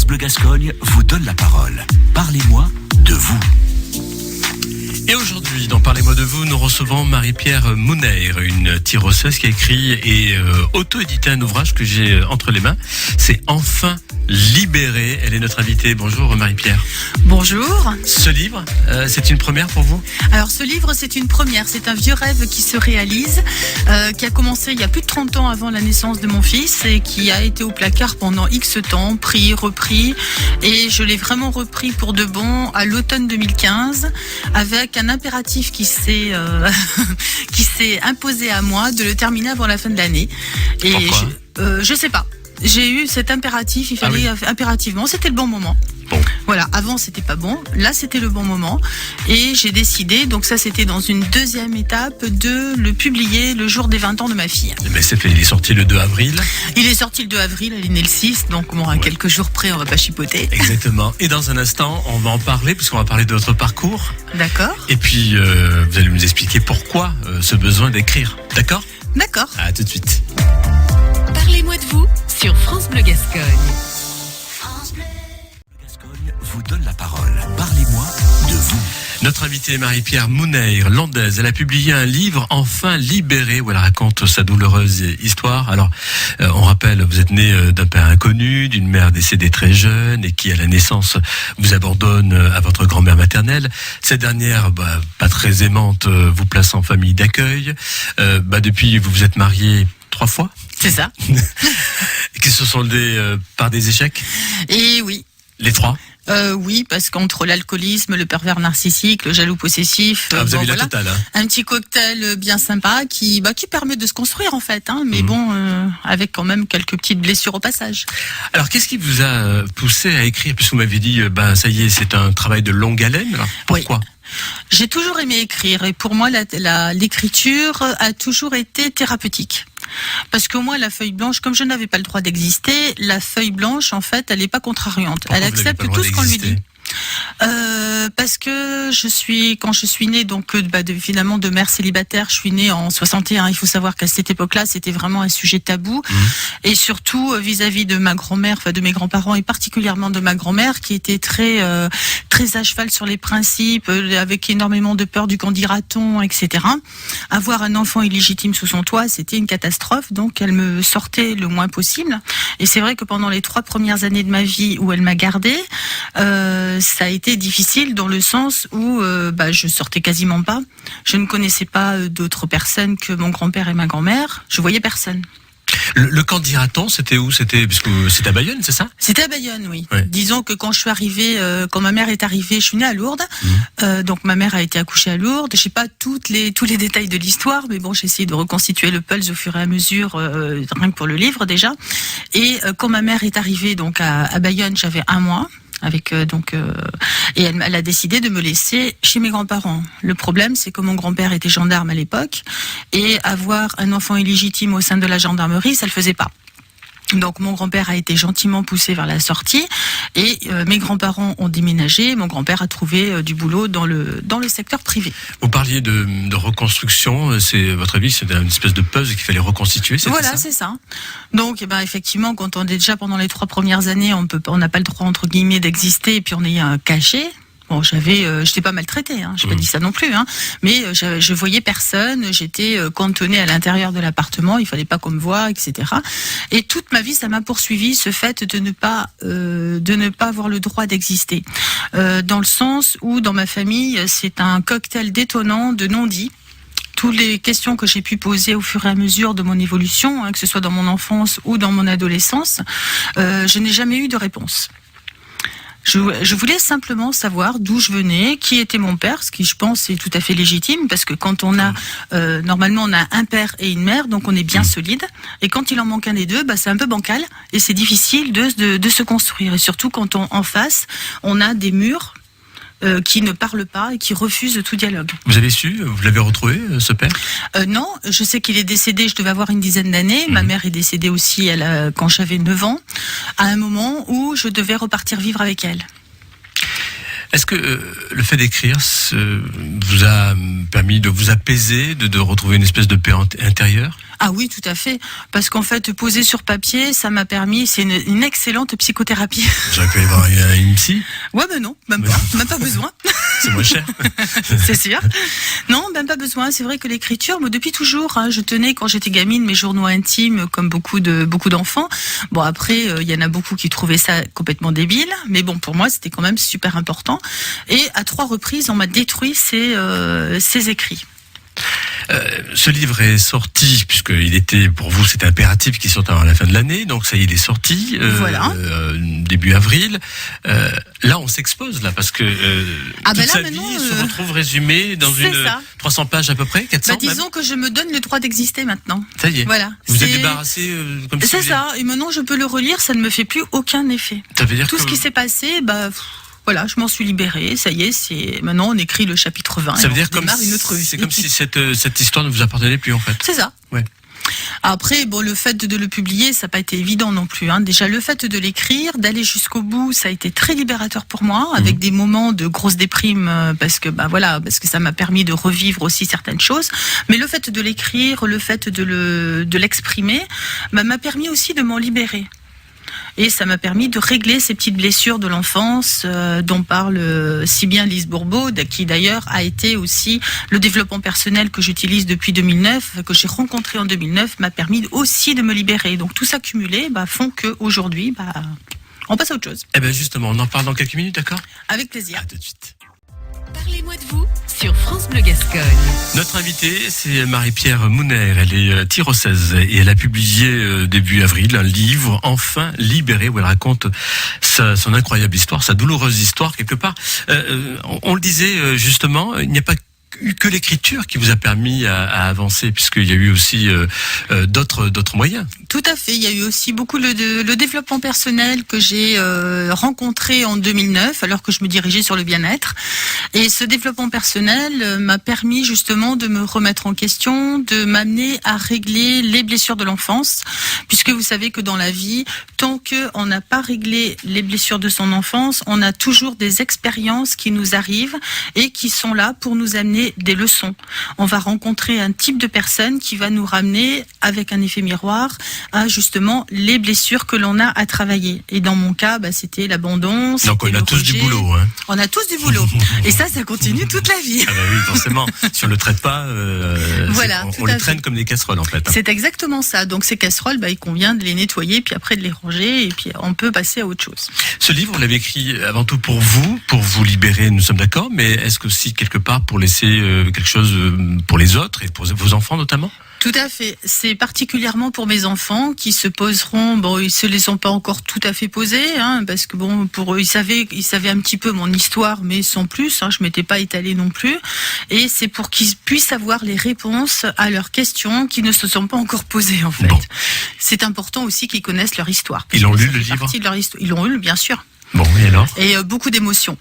France Bleu Gascogne vous donne la parole. Parlez-moi de vous. Et aujourd'hui, dans Parlez-moi de vous, nous recevons Marie-Pierre Mouneir, une tiroseuse qui a écrit et auto-édité un ouvrage que j'ai entre les mains. C'est Enfin libérée. Elle est notre invitée. Bonjour Marie-Pierre. Bonjour. Ce livre, c'est une première pour vous ? Alors ce livre, c'est une première. C'est un vieux rêve qui se réalise, qui a commencé il y a plus de 30 ans avant la naissance de mon fils et qui a été au placard pendant X temps, pris, repris. Et je l'ai vraiment repris pour de bon à l'automne 2015 avec un impératif qui s'est imposé à moi de le terminer avant la fin de l'année. Et je sais pas. J'ai eu cet impératif, il fallait impérativement, c'était le bon moment. Bon. Voilà, avant c'était pas bon, là c'était le bon moment et j'ai décidé, donc ça c'était dans une deuxième étape, de le publier le jour des 20 ans de ma fille. Mais il est sorti le 2 avril. Il est sorti le 2 avril, elle est née le 6, donc à quelques jours près on va pas chipoter. Exactement, et dans un instant on va en parler, puisqu'on va parler de votre parcours. D'accord. Et puis vous allez nous expliquer pourquoi ce besoin d'écrire, d'accord ? D'accord. À tout de suite. Parlez-moi de vous sur France Bleu Gascogne. Gascogne vous donne la parole. Parlez-moi de vous. Notre invitée est Marie-Pierre Mouneir, landaise. Elle a publié un livre, Enfin libérée, où elle raconte sa douloureuse histoire. Alors, on rappelle, vous êtes née d'un père inconnu, d'une mère décédée très jeune et qui, à la naissance, vous abandonne à votre grand-mère maternelle. Cette dernière, pas très aimante, vous place en famille d'accueil. Depuis, vous vous êtes mariée 3 fois. C'est ça. Qui se sont soldés par des échecs. Et oui. Les 3. Oui, parce qu'entre l'alcoolisme, le pervers narcissique, le jaloux possessif, vous avez la totale. Hein. Un petit cocktail bien sympa qui permet de se construire en fait, mais avec quand même quelques petites blessures au passage. Alors, qu'est-ce qui vous a poussé à écrire, puisque vous m'avez dit, ça y est, c'est un travail de longue haleine. Alors, pourquoi ? Oui. J'ai toujours aimé écrire et pour moi l'écriture a toujours été thérapeutique. Parce que moi, la feuille blanche, comme je n'avais pas le droit d'exister, la feuille blanche, en fait, elle n'est pas contrariante. Pourquoi elle accepte tout ce qu'on lui dit. Parce que quand je suis née, donc finalement de mère célibataire, je suis née en 61. Il faut savoir qu'à cette époque-là, c'était vraiment un sujet tabou, et surtout vis-à-vis de ma grand-mère, de mes grands-parents et particulièrement de ma grand-mère, qui était très à cheval sur les principes, avec énormément de peur du qu'en dira-t-on, etc. Avoir un enfant illégitime sous son toit, c'était une catastrophe. Donc elle me sortait le moins possible. Et c'est vrai que pendant les 3 premières années de ma vie où elle m'a gardée, ça a été difficile dans le sens où je sortais quasiment pas. Je ne connaissais pas d'autres personnes que mon grand-père et ma grand-mère. Je voyais personne. Le camp dira-t-on, c'était où ? Parce que c'était à Bayonne, c'est ça ? C'était à Bayonne, oui. Ouais. Disons que quand je suis arrivée, quand ma mère est arrivée, je suis née à Lourdes. Donc ma mère a été accouchée à Lourdes. Je sais pas tous les détails de l'histoire, mais bon, j'ai essayé de reconstituer le puzzle au fur et à mesure, rien que pour le livre déjà. Et quand ma mère est arrivée donc à Bayonne, j'avais 1 mois. Et elle a décidé de me laisser chez mes grands-parents. Le problème, c'est que mon grand-père était gendarme à l'époque et avoir un enfant illégitime au sein de la gendarmerie, ça le faisait pas. Donc mon grand-père a été gentiment poussé vers la sortie et mes grands-parents ont déménagé. Mon grand-père a trouvé du boulot dans le secteur privé. Vous parliez de reconstruction. C'est votre avis, c'était une espèce de puzzle qu'il fallait reconstituer. Voilà, c'est ça. Donc effectivement, quand on est déjà pendant les 3 premières années, on n'a pas le droit entre guillemets d'exister et puis on est caché. Bon, j'étais pas maltraitée, j'ai pas dit ça non plus, mais je voyais personne, j'étais cantonnée à l'intérieur de l'appartement, il fallait pas qu'on me voie, etc. Et toute ma vie, ça m'a poursuivi, ce fait de ne pas avoir le droit d'exister. Dans le sens où, dans ma famille, c'est un cocktail détonnant de non-dits. Toutes les questions que j'ai pu poser au fur et à mesure de mon évolution, que ce soit dans mon enfance ou dans mon adolescence, je n'ai jamais eu de réponse. Je voulais simplement savoir d'où je venais, qui était mon père, ce qui je pense est tout à fait légitime, parce que quand on a, normalement on a un père et une mère, donc on est bien solide, et quand il en manque un des deux, c'est un peu bancal, et c'est difficile de se construire, et surtout quand en face, on a des murs qui ne parle pas et qui refuse tout dialogue. Vous avez su, vous l'avez retrouvé, ce père ? Non, je sais qu'il est décédé, je devais avoir une dizaine d'années. Ma mère est décédée aussi quand j'avais 9 ans, à un moment où je devais repartir vivre avec elle. Est-ce que le fait d'écrire vous a permis de vous apaiser, de retrouver une espèce de paix intérieure ? Ah oui, tout à fait. Parce qu'en fait, poser sur papier, ça m'a permis, c'est une excellente psychothérapie. J'aurais pu aller voir une psy. Ouais, ben non, même pas besoin. C'est moins cher. C'est sûr. Non, même pas besoin. C'est vrai que l'écriture, moi, depuis toujours, je tenais, quand j'étais gamine, mes journaux intimes, comme beaucoup d'enfants. Bon, après, il y en a beaucoup qui trouvaient ça complètement débile. Mais bon, pour moi, c'était quand même super important. Et à 3 reprises, on m'a détruit ces écrits. Ce livre est sorti, puisqu'il était, pour vous, c'était impératif qu'il sorte avant la fin de l'année, donc ça y est, il est sorti, voilà. Début avril. Là, on s'expose, là, parce que toute sa vie se retrouve résumée dans une 300 pages à peu près, 400 disons que je me donne le droit d'exister maintenant. Ça y est. Voilà. Vous êtes débarrassé comme si c'est ça, et maintenant je peux le relire, ça ne me fait plus aucun effet. Ça veut dire tout ce qui s'est passé, voilà, je m'en suis libérée, ça y est, maintenant on écrit le chapitre 20. Ça veut dire une autre vie. C'est comme si cette histoire ne vous appartenait plus en fait. C'est ça. Ouais. Après, le fait de le publier, ça n'a pas été évident non plus. Déjà, le fait de l'écrire, d'aller jusqu'au bout, ça a été très libérateur pour moi, avec des moments de grosse déprime, parce que ça m'a permis de revivre aussi certaines choses. Mais le fait de l'écrire, le fait de l'exprimer, m'a permis aussi de m'en libérer. Et ça m'a permis de régler ces petites blessures de l'enfance dont parle si bien Lise Bourbeau, qui d'ailleurs a été aussi le développement personnel que j'utilise depuis 2009, que j'ai rencontré en 2009, m'a permis aussi de me libérer. Donc tout ça cumulé font qu'aujourd'hui, on passe à autre chose. Eh bien justement, on en parle dans quelques minutes, d'accord ? Avec plaisir. À tout de suite. Parlez-moi de vous sur France Bleu Gascogne. Notre invitée, c'est Marie-Pierre Mouner. Elle est tyrosaise et elle a publié début avril un livre, Enfin libéré, où elle raconte son incroyable histoire, sa douloureuse histoire quelque part. On le disait justement, il n'y a pas que l'écriture qui vous a permis à avancer, puisqu'il y a eu aussi d'autres moyens. Tout à fait. Il y a eu aussi beaucoup le développement personnel que j'ai rencontré en 2009, alors que je me dirigeais sur le bien-être. Et ce développement personnel m'a permis justement de me remettre en question, de m'amener à régler les blessures de l'enfance, puisque vous savez que dans la vie, tant qu'on n'a pas réglé les blessures de son enfance, on a toujours des expériences qui nous arrivent et qui sont là pour nous amener des leçons. On va rencontrer un type de personne qui va nous ramener, avec un effet miroir, à justement les blessures que l'on a à travailler. Et dans mon cas, c'était l'abandon. Donc on a tous du boulot. Hein. On a tous du boulot. Et ça continue toute la vie. Ah oui, forcément. Si on le traite pas, voilà, on les traîne comme des casseroles en fait. C'est exactement ça. Donc ces casseroles, il convient de les nettoyer, puis après de les ranger, et puis on peut passer à autre chose. Ce livre, vous l'avez écrit avant tout pour vous libérer, nous sommes d'accord, mais est-ce que aussi quelque part pour laisser quelque chose pour les autres et pour vos enfants notamment ? Tout à fait. C'est particulièrement pour mes enfants qui se poseront. Ils se les sont pas encore tout à fait posés, parce que pour eux, ils savaient un petit peu mon histoire, mais sans plus. Je m'étais pas étalée non plus. Et c'est pour qu'ils puissent avoir les réponses à leurs questions qui ne se sont pas encore posées en fait. Bon. C'est important aussi qu'ils connaissent leur histoire. Ils l'ont lu le livre ? Ils l'ont lu, bien sûr. Bon, et alors ? Et beaucoup d'émotions.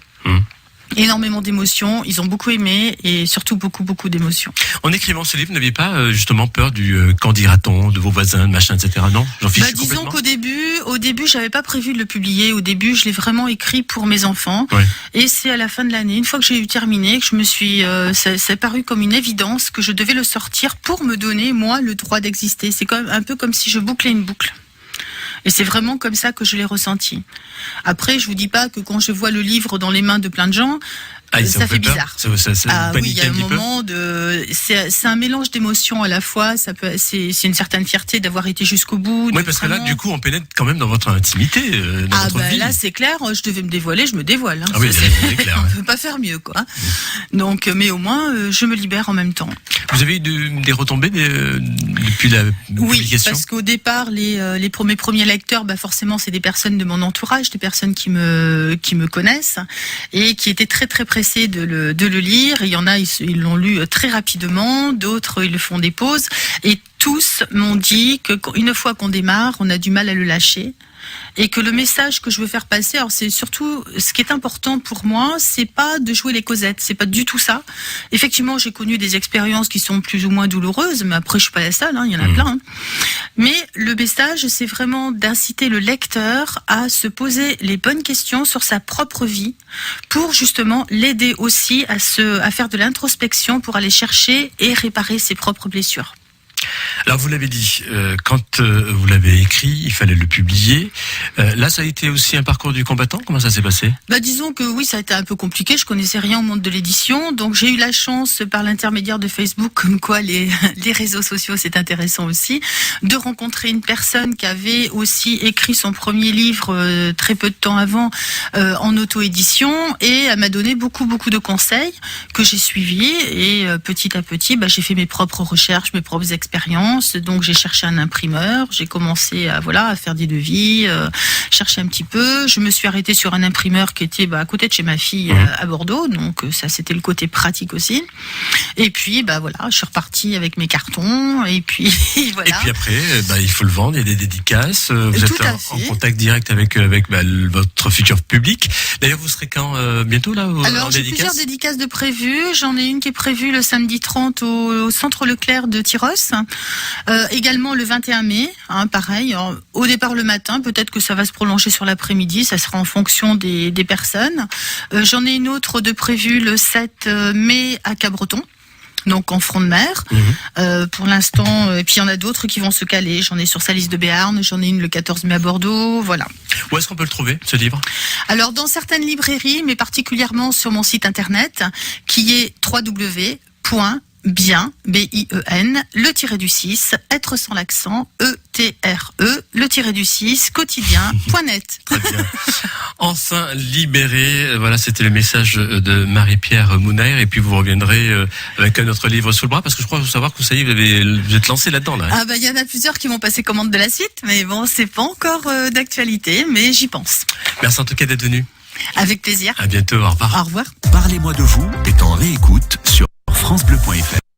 Énormément d'émotions, ils ont beaucoup aimé et surtout beaucoup d'émotions. En écrivant ce livre, vous n'aviez pas justement peur du qu'en dira-t-on, de vos voisins, de machin, etc. Non, j'en fiche disons qu'au début, j'avais pas prévu de le publier. Au début, je l'ai vraiment écrit pour mes enfants. Ouais. Et c'est à la fin de l'année, une fois que j'ai eu terminé, que je me suis, ça a paru comme une évidence que je devais le sortir pour me donner moi le droit d'exister. C'est quand même un peu comme si je bouclais une boucle. Et c'est vraiment comme ça que je l'ai ressenti. Après, je vous dis pas que quand je vois le livre dans les mains de plein de gens, ça fait bizarre. Oui, il y a un moment c'est un mélange d'émotions à la fois. C'est une certaine fierté d'avoir été jusqu'au bout. Oui, parce que là, du coup, on pénètre quand même dans votre intimité, dans votre vie. Là, c'est clair. Je devais me dévoiler, je me dévoile. Ah oui, c'est clair. On peut pas faire mieux, quoi. Donc, mais au moins, je me libère en même temps. Vous avez eu des retombées depuis la publication ? Oui, parce qu'au départ, mes premiers lecteurs, forcément, c'est des personnes de mon entourage, des personnes qui me connaissent et qui étaient très très pressées de le lire. Et il y en a, ils l'ont lu très rapidement, d'autres ils le font des pauses. Et tous m'ont dit qu'une fois qu'on démarre, on a du mal à le lâcher. Et que le message que je veux faire passer, alors c'est surtout ce qui est important pour moi, c'est pas de jouer les Cosettes, c'est pas du tout ça. Effectivement, j'ai connu des expériences qui sont plus ou moins douloureuses, mais après je suis pas la seule, il y en a plein. Mais le message, c'est vraiment d'inciter le lecteur à se poser les bonnes questions sur sa propre vie, pour justement l'aider aussi à faire de l'introspection, pour aller chercher et réparer ses propres blessures. Alors vous l'avez dit, quand vous l'avez écrit, il fallait le publier. Là, ça a été aussi un parcours du combattant. Comment ça s'est passé ? Disons que oui, ça a été un peu compliqué. Je connaissais rien au monde de l'édition, donc j'ai eu la chance, par l'intermédiaire de Facebook, comme quoi les réseaux sociaux, c'est intéressant aussi, de rencontrer une personne qui avait aussi écrit son premier livre très peu de temps avant en auto-édition, et elle m'a donné beaucoup de conseils que j'ai suivis, et petit à petit, j'ai fait mes propres recherches, mes propres expériences. Donc j'ai cherché un imprimeur, j'ai commencé à faire des devis, chercher un petit peu. Je me suis arrêtée sur un imprimeur qui était à côté de chez ma fille à Bordeaux, donc ça c'était le côté pratique aussi. Et puis je suis repartie avec mes cartons, et puis voilà. Et puis après, il faut le vendre, il y a des dédicaces. Vous êtes en contact direct avec votre futur public. D'ailleurs, vous serez quand bientôt là Alors en j'ai dédicace ? plusieurs dédicaces de prévues. J'en ai une qui est prévue le samedi 30 au centre Leclerc de Tyros. Également le 21 mai, pareil. Alors, au départ le matin, peut-être que ça va se prolonger sur l'après-midi, ça sera en fonction des personnes. J'en ai une autre de prévue le 7 mai à Cabreton, donc en front de mer. Pour l'instant, et puis il y en a d'autres qui vont se caler. J'en ai sur Salis de Béarn, j'en ai une le 14 mai à Bordeaux, voilà. Où est-ce qu'on peut le trouver, ce livre ? Alors dans certaines librairies, mais particulièrement sur mon site internet, qui est www.bien, B-I-E-N, le-6, être sans l'accent, E-T-R-E, le-6, quotidien.net. Très bien. Enfin libéré, voilà, c'était le message de Marie-Pierre Mounair, et puis vous reviendrez avec un autre livre sous le bras, parce que je crois savoir que ça y est, vous êtes lancé là-dedans, là. Il y en a plusieurs qui vont passer commande de la suite, mais bon, c'est pas encore d'actualité, mais j'y pense. Merci en tout cas d'être venu. Avec plaisir. À bientôt, au revoir. Au revoir. Parlez-moi de vous est en réécoute sur francebleu.fr.